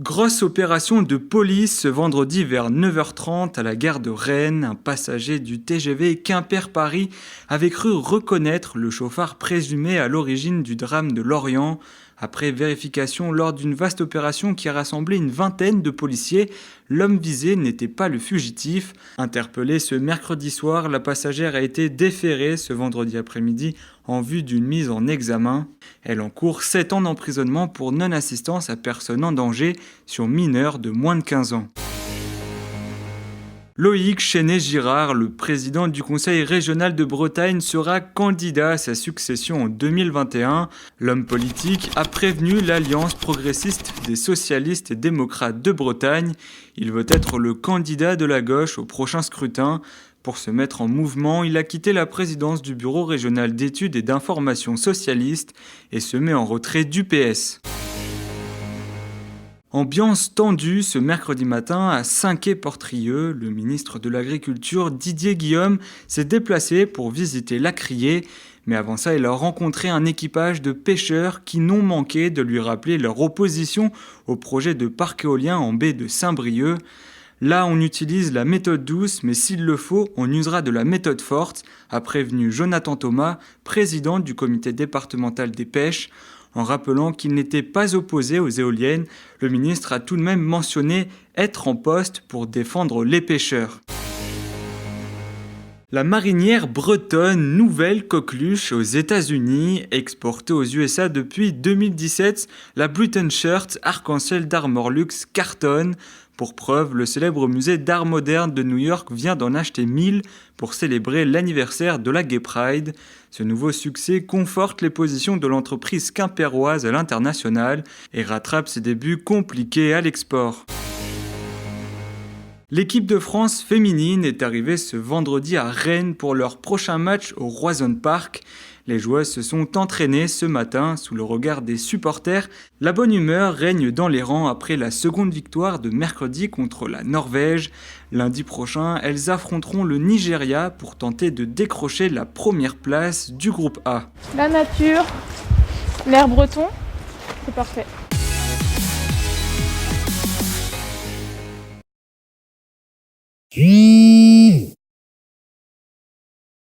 Grosse opération de police ce vendredi vers 9h30 à la gare de Rennes. Un passager du TGV Quimper-Paris avait cru reconnaître le chauffard présumé à l'origine du drame de Lorient. Après vérification lors d'une vaste opération qui a rassemblé une vingtaine de policiers, l'homme visé n'était pas le fugitif. Interpellée ce mercredi soir, la passagère a été déférée ce vendredi après-midi en vue d'une mise en examen. Elle encourt 7 ans d'emprisonnement pour non-assistance à personne en danger sur mineur de moins de 15 ans. Loïc Chenet-Girard, le président du Conseil régional de Bretagne, sera candidat à sa succession en 2021. L'homme politique a prévenu l'Alliance progressiste des socialistes et démocrates de Bretagne. Il veut être le candidat de la gauche au prochain scrutin. Pour se mettre en mouvement, il a quitté la présidence du Bureau régional d'études et d'information socialiste et se met en retrait du PS. Ambiance tendue ce mercredi matin à Saint-Quay-Portrieux. Le ministre de l'Agriculture, Didier Guillaume, s'est déplacé pour visiter la criée. Mais avant ça, il a rencontré un équipage de pêcheurs qui n'ont manqué de lui rappeler leur opposition au projet de parc éolien en baie de Saint-Brieuc. Là, on utilise la méthode douce, mais s'il le faut, on usera de la méthode forte, a prévenu Jonathan Thomas, président du comité départemental des pêches. En rappelant qu'il n'était pas opposé aux éoliennes, le ministre a tout de même mentionné être en poste pour défendre les pêcheurs. La marinière bretonne Nouvelle Coqueluche aux États-Unis, exportée aux USA depuis 2017, la Britain Shirt arc-en-ciel d'Armorlux cartonne. Pour preuve, le célèbre musée d'art moderne de New York vient d'en acheter 1000 pour célébrer l'anniversaire de la Gay Pride. Ce nouveau succès conforte les positions de l'entreprise quimpéroise à l'international et rattrape ses débuts compliqués à l'export. L'équipe de France féminine est arrivée ce vendredi à Rennes pour leur prochain match au Roison Park. Les joueuses se sont entraînées ce matin sous le regard des supporters. La bonne humeur règne dans les rangs après la seconde victoire de mercredi contre la Norvège. Lundi prochain, elles affronteront le Nigeria pour tenter de décrocher la première place du groupe A. La nature, l'air breton, c'est parfait. Mmh.